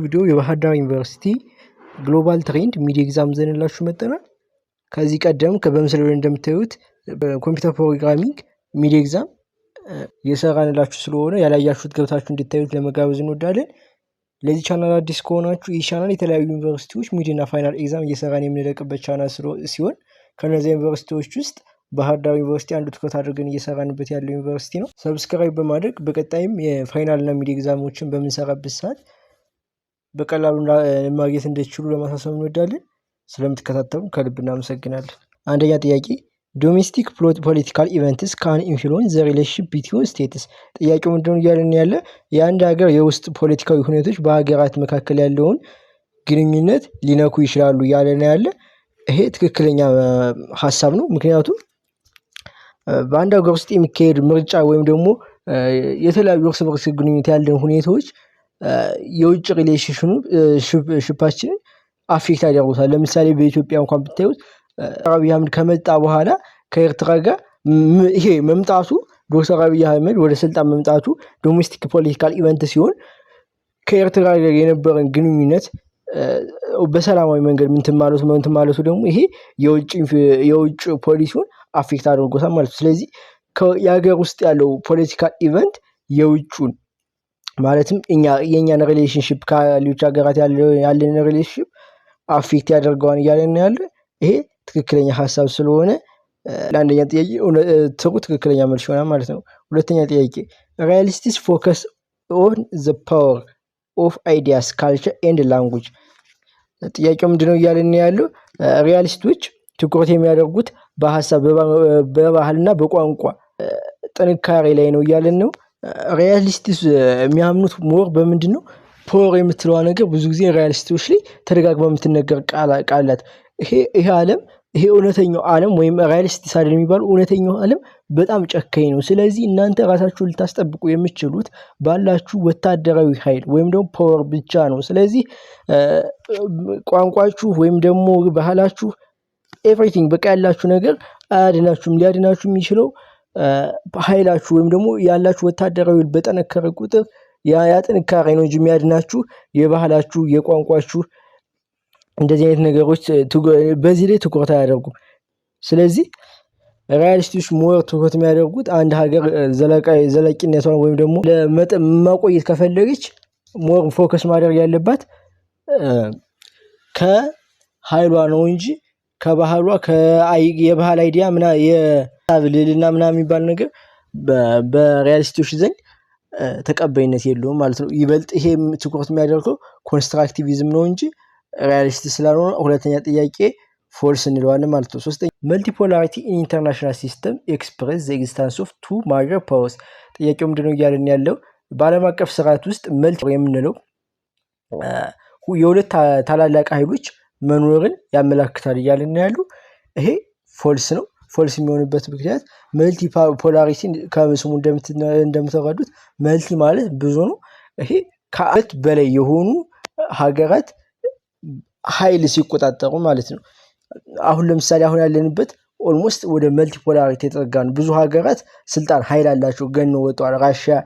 ቪዲዮ የባህር ዳር ዩኒቨርሲቲ ግሎባል ትሬንድ ሚድ ኤግዛም ዘንላችሁ መጥተናል። ከዚህ ቀደም በምስሉ ላይ እንደምታዩት በኮምፒውተር ፕሮግራሚንግ ሚድ ኤግዛም የሰራንላችሁ ስለሆነ ያላያችሁት ገብታችሁ እንድታዩት ለመጋበዝ እንወዳለን። ለዚህ ቻናል አዲስ ከሆናችሁ ይህ ቻናል የተለያዩ ዩኒቨርሲቲዎች ሚድ እና ፋይናል ኤግዛም እየሰራን የምንለቅበት ቻናል ሲሆን ከነዚህ ዩኒቨርሲቲዎች ውስጥ ባህር ዳር ዩኒቨርሲቲ አንዱ ትኩረት አድርገን እየሰራንበት ያለው ዩኒቨርሲቲ ነው። ሰብስክራይብ በማድረግ በቀጣይም የፋይናል እና ሚድ ኤግዛሞችን በምንሰራበት ሰዓት በቀላሉ ማግኘት እንድትችሉ ለማሳሰብ እንወዳለን። ስለምትከታተሉ ከልብ እናመሰግናለን። አንደኛ ጥያቄ ዶሜስቲክ ፖለቲካል ኢቨንትስ ካን ኢንፍሉዌንስ ዘ ሪሌሽንሺፕ ቢትዊን ስቴትስ። ጥያቄው ምንድነው እያለን ያለ የአንድ ሀገር የውስጥ ፖለቲካዊ ሁኔታዎች በሀገራት መካከል ያለውን ግንኙነት ሊነኩ ይችላሉ እያለን ያለ። ይሄ ትክክለኛ ሀሳብ ነው። ምክንያቱም በአንድ ሀገር ውስጥ የሚካሄድ ምርጫ ወይም ደግሞ የተለያዩ እርስ በርስ ግንኙነት ያለን ሁኔታዎች የውጭ ሪሌሽንሺፓችንን አፌክት ያደርጉታል። ለምሳሌ በኢትዮጵያ እንኳን ብታዩት አብይ አህመድ ከመጣ በኋላ ከኤርትራ ጋር ይሄ መምጣቱ ዶክተር አብይ አህመድ ወደ ስልጣን መምጣቱ ዶሜስቲክ ፖለቲካል ኢቨንት ሲሆን ከኤርትራ ጋር የነበረን ግንኙነት በሰላማዊ መንገድ ምንትን ማለቱ ደግሞ ይሄ የውጭ ፖሊሲውን አፌክት አድርጎታል ማለት ነው። ስለዚህ የሀገር ውስጥ ያለው ፖለቲካል ኢቨንት የውጩን ማለትም የኛን ሪሌሽንሺፕ ከሌሎች ሀገራት ያለን ሪሌሽንሺፕ አፌክት ያደርገዋል እያለን ያለ። ይሄ ትክክለኛ ሀሳብ ስለሆነ ለአንደኛ ጥያቄ ትክክለኛ መልስ ይሆናል ማለት ነው። ሁለተኛ ጥያቄ ሪያሊስቲክስ ፎከስ ኦን ዘ ፓወር ኦፍ አይዲያስ ካልቸር ኤንድ ላንጉጅ። ጥያቄው ምንድነው እያለን ያለው ሪያሊስቶች ትኩረት የሚያደርጉት በሀሳብ በባህልና በቋንቋ ጥንካሬ ላይ ነው እያለን ነው። ሪያሊስቲክስ የሚያምኑት ሞር በምንድን ነው? ፓወር የምትለዋ ነገር ብዙ ጊዜ ሪያሊስቶች ላይ ተደጋግማ የምትነገር ቃላት ይሄ እውነተኛው ዓለም ወይም ሪያሊስቲክስ አይደል የሚባለው እውነተኛው ዓለም በጣም ጨካኝ ነው። ስለዚህ እናንተ ራሳችሁን ልታስጠብቁ የምትችሉት ባላችሁ ወታደራዊ ኃይል ወይም ደግሞ ፓወር ብቻ ነው። ስለዚህ ቋንቋችሁ ወይም ደግሞ ባህላችሁ ኤቭሪቲንግ በቃ ያላችሁ ነገር አያድናችሁም። ሊያድናችሁ የሚችለው ኃይላችሁ ወይም ደግሞ ያላችሁ ወታደራዊ በጠነከረ ቁጥር ያ ጥንካሬ ነው እንጂ የሚያድናችሁ የባህላችሁ የቋንቋችሁ እንደዚህ አይነት ነገሮች በዚህ ላይ ትኩረት አያደርጉም። ስለዚህ ሪያሊስቶች ሞር ትኩረት የሚያደርጉት አንድ ሀገር ዘለቂነቷን ወይም ደግሞ ማቆየት ከፈለገች ሞር ፎከስ ማድረግ ያለባት ከኃይሏ ነው እንጂ ከባህሏ የባህል አይዲያ ልዕልና ምናምን የሚባል ነገር በሪያሊስቶች ዘንድ ተቀባይነት የለውም ማለት ነው። ይበልጥ ይሄ ትኩረት የሚያደርገው ኮንስትራክቲቪዝም ነው እንጂ ሪያሊስቲክ ስላልሆነ ሁለተኛ ጥያቄ ፎልስ እንለዋለን ማለት ነው። ሶስተኛ መልቲፖላሪቲ ኢን ኢንተርናሽናል ሲስተም ኤክስፕሬስ ዘ ኤግዚስተንስ ኦፍ ቱ ማጀር ፓወርስ። ጥያቄው ምንድነው እያለን ያለው በዓለም አቀፍ ስርዓት ውስጥ መልቲ የምንለው የሁለት ታላላቅ ኃይሎች መኖርን ያመላክታል እያለን ያለው። ይሄ ፎልስ ነው። ፎልስ የሚሆንበት ምክንያት መልቲ ፖላሪቲ ከስሙ እንደምትረዱት መልቲ ማለት ብዙ ነው። ይሄ ከአንድ በላይ የሆኑ ሀገራት ኃይል ሲቆጣጠሩ ማለት ነው። አሁን ለምሳሌ አሁን ያለንበት ኦልሞስት ወደ መልቲ ፖላሪቲ የተጠጋ ነው። ብዙ ሀገራት ስልጣን ኃይል አላቸው፣ ገነው ወጥተዋል። ራሽያ፣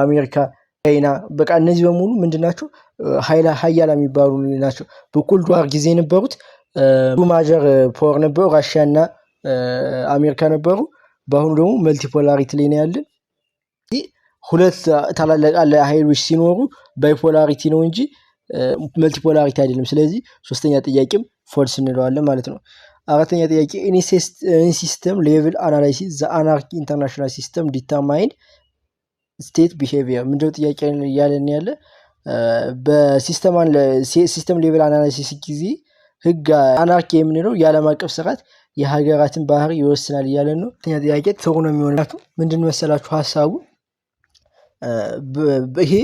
አሜሪካ፣ ቻይና በቃ እነዚህ በሙሉ ምንድናቸው? ሀያላ የሚባሉ ናቸው። በኮልድ ዋር ጊዜ የነበሩት ማጀር ፓወር ነበሩ፣ ራሽያና አሜሪካ ነበሩ። በአሁኑ ደግሞ መልቲፖላሪቲ ላይ ነው ያለን። ሁለት ታላላቅ ኃይሎች ሲኖሩ ባይፖላሪቲ ነው እንጂ መልቲፖላሪቲ አይደለም። ስለዚህ ሶስተኛ ጥያቄም ፎልስ እንለዋለን ማለት ነው። አራተኛ ጥያቄ ኢን ሲስተም ሌቭል አናላይሲስ ዘ አናርኪ ኢንተርናሽናል ሲስተም ዲተርማይንድ ስቴት ቢሄቪየር። ምንድነው ጥያቄ እያለን ያለ በሲስተም ሌቭል አናላይሲስ ጊዜ ህግ አናርኪ የምንለው የዓለም አቀፍ ስርዓት የሀገራትን ባህሪ ይወስናል እያለን ነው። ሁለተኛ ጥያቄ ጥሩ ነው የሚሆነው። ምንድን መሰላችሁ ሀሳቡ ይሄ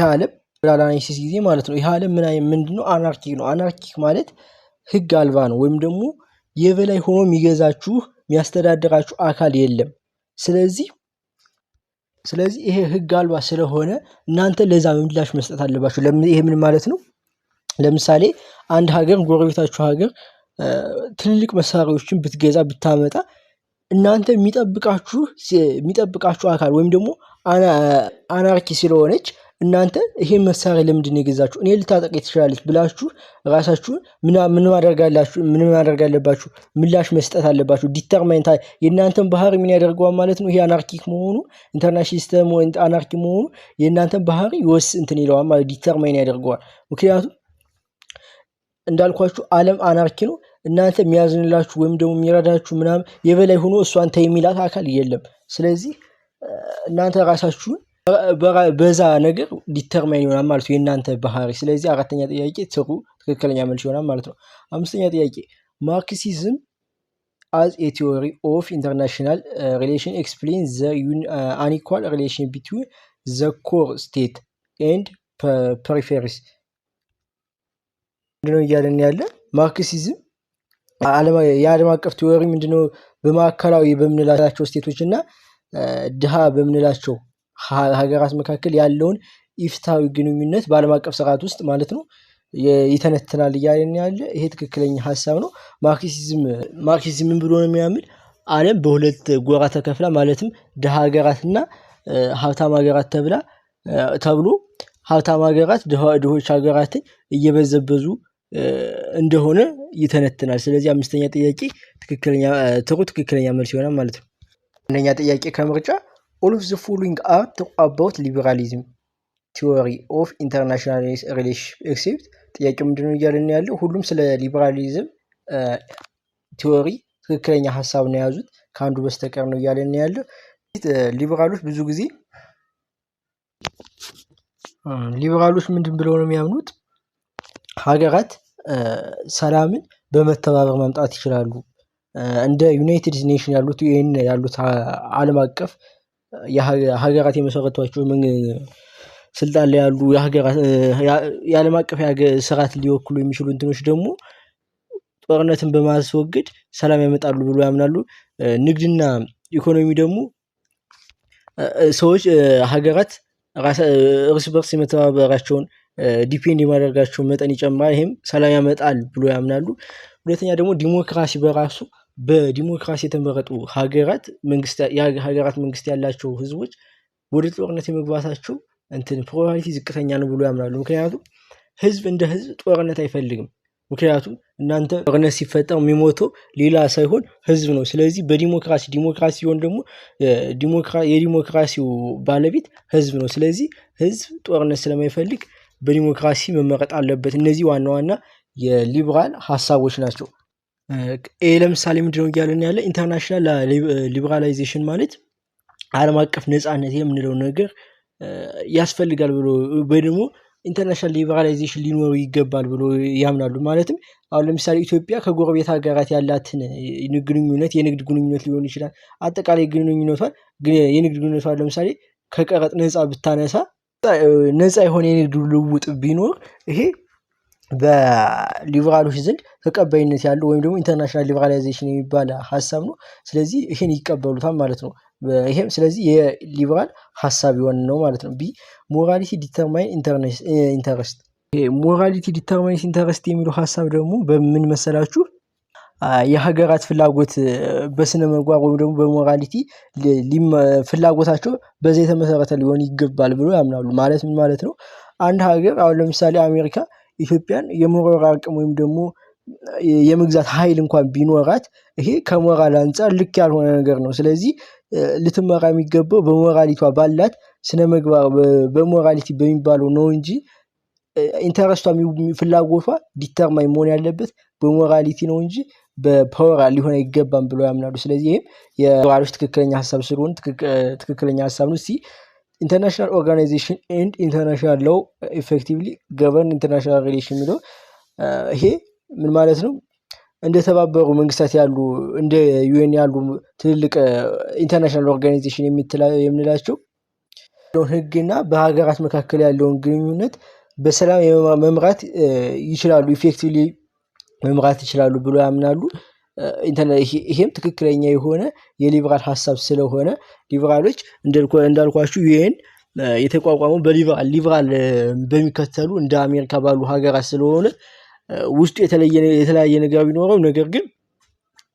ዓለም አናላይሲስ ጊዜ ማለት ነው። ይሄ ዓለም ምንድነው? አናርኪክ ነው። አናርኪክ ማለት ህግ አልባ ነው፣ ወይም ደግሞ የበላይ ሆኖ የሚገዛችሁ የሚያስተዳድራችሁ አካል የለም። ስለዚህ ይሄ ህግ አልባ ስለሆነ እናንተ ለዛ ምላሽ መስጠት አለባችሁ። ይሄ ምን ማለት ነው? ለምሳሌ አንድ ሀገር ጎረቤታችሁ ሀገር ትልልቅ መሳሪያዎችን ብትገዛ ብታመጣ እናንተ የሚጠብቃችሁ አካል ወይም ደግሞ አናርኪ ስለሆነች እናንተ ይሄን መሳሪያ ለምንድን ነው የገዛችሁ? እኔ ልታጠቅ ትችላለች ብላችሁ ራሳችሁን ምን ማድረግ አለባችሁ? ምላሽ መስጠት አለባችሁ። ዲተርማይን የእናንተን ባህሪ ምን ያደርገዋል ማለት ነው። ይሄ አናርኪክ መሆኑ ኢንተርናሽናል ሲስተም ወይ አናርኪ መሆኑ የእናንተን ባህሪ እንትን ይለዋል ማለት ዲተርማይን ያደርገዋል። ምክንያቱም እንዳልኳችሁ ዓለም አናርኪ ነው። እናንተ የሚያዝንላችሁ ወይም ደግሞ የሚረዳችሁ ምናምን የበላይ ሆኖ እሷን ተይ የሚላት አካል የለም። ስለዚህ እናንተ ራሳችሁን በዛ ነገር ዲተርማይን ይሆናል ማለት ነው የእናንተ ባህሪ። ስለዚህ አራተኛ ጥያቄ ትክክለኛ መልስ ይሆናል ማለት ነው። አምስተኛ ጥያቄ ማርክሲዝም as a theory of international relation explains the unequal relation between the core state and peripheries ምንድነው እያለን ያለ ማርክሲዝም የዓለም አቀፍ ቲዎሪ ምንድነው በማዕከላዊ በምንላቸው ስቴቶች እና ድሃ በምንላቸው ሀገራት መካከል ያለውን ኢፍትሃዊ ግንኙነት በዓለም አቀፍ ስርዓት ውስጥ ማለት ነው ይተነትናል እያለን ያለ። ይሄ ትክክለኛ ሀሳብ ነው። ማርክሲዝም ምን ብሎ ነው የሚያምን? ዓለም በሁለት ጎራ ተከፍላ ማለትም ድሃ ሀገራትና ሀብታም ሀገራት ተብሎ ሀብታም ሀገራት ድሆች ሀገራትን እየበዘበዙ እንደሆነ ይተነትናል። ስለዚህ አምስተኛ ጥያቄ ትክክለኛ መልስ ይሆናል ማለት ነው። አንደኛ ጥያቄ ከምርጫ all of the following are about liberalism theory of international relations except ጥያቄ ምንድነው እያለን ያለው? ሁሉም ስለ ሊበራሊዝም ቲዎሪ ትክክለኛ ሀሳብ ነው የያዙት ከአንዱ በስተቀር ነው እያለን ያለው። ሊበራሎች ብዙ ጊዜ ምንድን ብለው ነው የሚያምኑት? ሀገራት ሰላምን በመተባበር ማምጣት ይችላሉ። እንደ ዩናይትድ ኔሽን ያሉት ዓለም አቀፍ ሀገራት የመሰረቷቸው ስልጣን ላይ ያሉ የዓለም አቀፍ ስርዓት ሊወክሉ የሚችሉ እንትኖች ደግሞ ጦርነትን በማስወገድ ሰላም ያመጣሉ ብሎ ያምናሉ። ንግድና ኢኮኖሚ ደግሞ ሀገራት እርስ በርስ የመተባበራቸውን ዲፔንድ የማድረጋቸው መጠን ይጨምራል። ይሄም ሰላም ያመጣል ብሎ ያምናሉ። ሁለተኛ ደግሞ ዲሞክራሲ በራሱ በዲሞክራሲ የተመረጡ ሀገራት መንግስት ያላቸው ህዝቦች ወደ ጦርነት የመግባታቸው ፕሮባቢሊቲ ዝቅተኛ ነው ብሎ ያምናሉ። ምክንያቱም ህዝብ እንደ ህዝብ ጦርነት አይፈልግም። ምክንያቱም እናንተ ጦርነት ሲፈጠር የሚሞተው ሌላ ሳይሆን ህዝብ ነው። ስለዚህ በዲሞክራሲ ሲሆን ደግሞ የዲሞክራሲው ባለቤት ህዝብ ነው። ስለዚህ ህዝብ ጦርነት ስለማይፈልግ በዲሞክራሲ መመረጥ አለበት። እነዚህ ዋና ዋና የሊበራል ሀሳቦች ናቸው። ለምሳሌ ምንድነው እያለን ያለ? ኢንተርናሽናል ሊበራላይዜሽን ማለት ዓለም አቀፍ ነፃነት የምንለው ነገር ያስፈልጋል ብሎ ወይ ደግሞ ኢንተርናሽናል ሊበራላይዜሽን ሊኖሩ ይገባል ብሎ ያምናሉ። ማለትም አሁን ለምሳሌ ኢትዮጵያ ከጎረቤት ሀገራት ያላትን ግንኙነት የንግድ ግንኙነት ሊሆን ይችላል። አጠቃላይ የንግድ ግንኙነቷን ለምሳሌ ከቀረጥ ነፃ ብታነሳ ነፃ የሆነ የንግድ ልውውጥ ቢኖር ይሄ በሊበራሎች ዘንድ ተቀባይነት ያለው ወይም ደግሞ ኢንተርናሽናል ሊበራላይዜሽን የሚባል ሀሳብ ነው። ስለዚህ ይሄን ይቀበሉታል ማለት ነው። ይሄም ስለዚህ የሊበራል ሀሳብ የሆነ ነው ማለት ነው። ሞራሊቲ ዲተርማይን ኢንተረስት። ሞራሊቲ ዲተርማይን ኢንተረስት የሚለው ሀሳብ ደግሞ በምን መሰላችሁ? የሀገራት ፍላጎት በስነ ምግባር ወይም ደግሞ በሞራሊቲ ፍላጎታቸው በዛ የተመሰረተ ሊሆን ይገባል ብሎ ያምናሉ። ማለት ምን ማለት ነው? አንድ ሀገር አሁን ለምሳሌ አሜሪካ ኢትዮጵያን የመወረር አቅም ወይም ደግሞ የመግዛት ኃይል እንኳን ቢኖራት ይሄ ከሞራል አንፃር ልክ ያልሆነ ነገር ነው። ስለዚህ ልትመራ የሚገባው በሞራሊቷ ባላት ስነ ምግባር በሞራሊቲ በሚባለው ነው እንጂ ኢንተረስቷ ፍላጎቷ ዲተርማይን መሆን ያለበት በሞራሊቲ ነው እንጂ በፓወር ሊሆን አይገባም ብሎ ያምናሉ። ስለዚህ ይሄም የሊበራሎች ትክክለኛ ሀሳብ ስለሆነ ትክክለኛ ሀሳብ ነው። ኢንተርናሽናል ኦርጋናይዜሽን ኤንድ ኢንተርናሽናል ሎው ኢፌክቲቭሊ ገቨርን ኢንተርናሽናል ሪሌሽን የሚለው ይሄ ምን ማለት ነው? እንደተባበሩ መንግስታት ያሉ እንደ ዩኤን ያሉ ትልልቅ ኢንተርናሽናል ኦርጋናይዜሽን የምንላቸው ህግና በሀገራት መካከል ያለውን ግንኙነት በሰላም መምራት ይችላሉ፣ ኢፌክቲቭሊ መምራት ይችላሉ ብሎ ያምናሉ። ይሄም ትክክለኛ የሆነ የሊበራል ሀሳብ ስለሆነ ሊበራሎች እንዳልኳችሁ ዩኤን የተቋቋመው ሊበራል በሚከተሉ እንደ አሜሪካ ባሉ ሀገራት ስለሆነ ውስጡ የተለያየ ነገር ቢኖረው ነገር ግን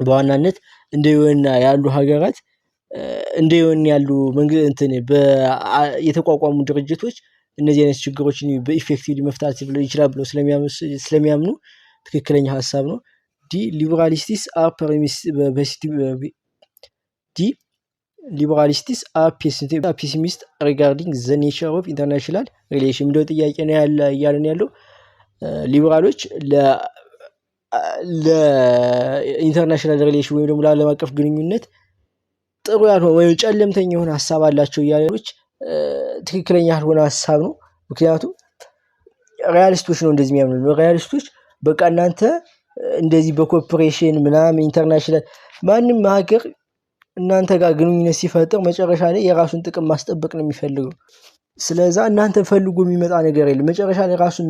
በዋናነት እንደ ዩኤን ያሉ ሀገራት እንደ ዩኤን ያሉ የተቋቋሙ ድርጅቶች እነዚህ አይነት ችግሮችን በኢፌክቲቭሊ መፍታት ይችላል ብለው ስለሚያምኑ ትክክለኛ ሀሳብ ነው። ዲ ሊበራሊስቲስ አር ፔሲሚስት ሪጋርዲንግ ዘ ኔቸር ኦፍ ኢንተርናሽናል ሪሌሽን የሚለው ጥያቄ ነው እያለን ያለው። ሊበራሎች ለኢንተርናሽናል ሪሌሽን ወይም ደግሞ ለዓለም አቀፍ ግንኙነት ጥሩ ያልሆነ ወይም ጨለምተኛ የሆነ ሀሳብ አላቸው እያለች ትክክለኛ ያልሆነ ሀሳብ ነው። ምክንያቱም ሪያሊስቶች ነው እንደዚህ የሚያምኑ። ሪያሊስቶች በቃ እናንተ እንደዚህ በኮርፖሬሽን ምናምን ኢንተርናሽናል ማንም ሀገር እናንተ ጋር ግንኙነት ሲፈጥር መጨረሻ ላይ የራሱን ጥቅም ማስጠበቅ ነው የሚፈልገው። ስለዛ እናንተ ፈልጎ የሚመጣ ነገር የለም። መጨረሻ ላይ ራሱን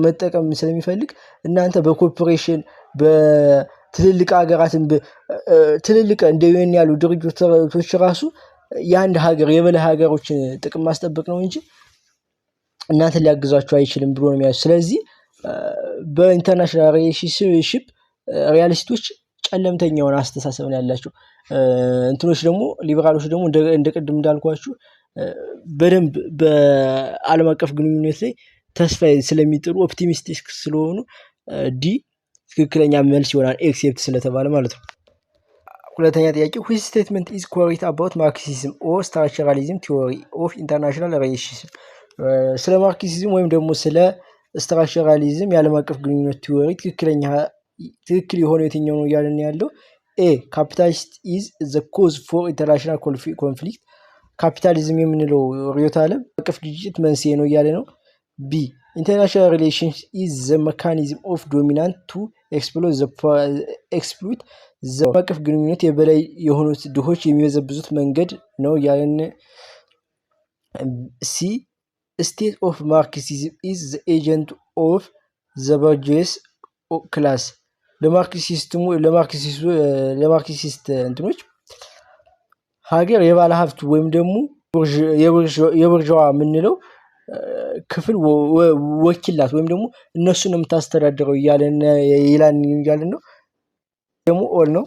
መጠቀም ስለሚፈልግ እናንተ በኮርፖሬሽን በትልልቅ ሀገራትን ትልልቅ እንደ ዩኤን ያሉ ድርጅቶች ራሱ የአንድ ሀገር የበላይ ሀገሮችን ጥቅም ማስጠበቅ ነው እንጂ እናንተ ሊያግዛችሁ አይችልም ብሎ ነው የሚያስበው። ስለዚህ በኢንተርናሽናል ሪሌሽንሺፕ ሪያሊስቶች ጨለምተኛ የሆነ አስተሳሰብ ነው ያላቸው። እንትኖች ደግሞ ሊበራሎች ደግሞ እንደ ቅድም እንዳልኳችሁ በደንብ በዓለም አቀፍ ግንኙነት ላይ ተስፋ ስለሚጥሉ ኦፕቲሚስቲክ ስለሆኑ ዲ ትክክለኛ መልስ ይሆናል ኤክሴፕት ስለተባለ ማለት ነው። ሁለተኛ ጥያቄ which statement is correct about Marxism or structuralism theory of international relations? ስለ ማርክሲዝም ወይም ደግሞ ስለ ስትራክቸራሊዝም የዓለም አቀፍ ግንኙነት ቲዎሪ ትክክል የሆነው የትኛው ነው እያለን ያለው። ኤ ካፒታሊስት ኢዝ ዘ ኮዝ ፎር ኢንተርናሽናል ኮንፍሊክት፣ ካፒታሊዝም የምንለው ርዕዮተ ዓለም አቀፍ ግጭት መንስኤ ነው እያለ ነው። ቢ ኢንተርናሽናል ሪሌሽንስ ኢዝ ዘ ሜካኒዝም ኦፍ ዶሚናንት ቱ ኤክስፕሎይት ዘ አቀፍ ግንኙነት የበላይ የሆኑት ድሆች የሚበዘብዙት መንገድ ነው እያለን። ሲ ስቴት ኦፍ ማርክሲዝም ኢዝ ዘ ኤጀንት ኦፍ ዘ ቦርጂየስ ክላስ፣ ለማርክሲስት እንትኖች ሀገር የባለ ሀብት ወይም ደግሞ የቡርዥዋ የምንለው ክፍል ወኪላት ወይም ደግሞ እነሱን የምታስተዳድረው እያለን ነው። ደግሞ ኦል ነው።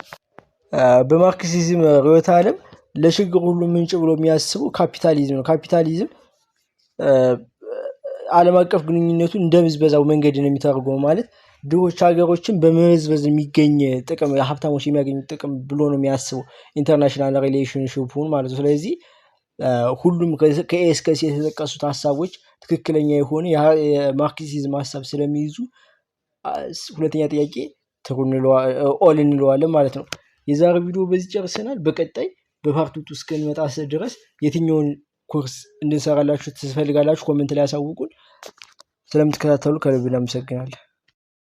በማርክሲዝም ርዕዮተ ዓለም ለችግር ሁሉ ምንጭ ብሎ የሚያስበው ካፒታሊዝም ነው። ካፒታሊዝም ዓለም አቀፍ ግንኙነቱን እንደ ብዝበዛው መንገድ ነው የሚተርገው። ማለት ድሆች ሀገሮችን በመበዝበዝ የሚገኝ ጥቅም ሀብታሞች የሚያገኙት ጥቅም ብሎ ነው የሚያስበው ኢንተርናሽናል ሪሌሽንሺፑን ማለት ነው። ስለዚህ ሁሉም ከኤ እስከ ሲ የተጠቀሱት ሀሳቦች ትክክለኛ የሆነ የማርክሲዝም ሀሳብ ስለሚይዙ ሁለተኛ ጥያቄ ኦል እንለዋለን ማለት ነው። የዛሬው ቪዲዮ በዚህ ጨርሰናል። በቀጣይ በፓርት 2 እስክንመጣ ድረስ የትኛውን ኮርስ እንድንሰራላችሁ ትፈልጋላችሁ ኮሜንት ላይ ያሳውቁን። ስለምትከታተሉ ከልብ እናመሰግናለን።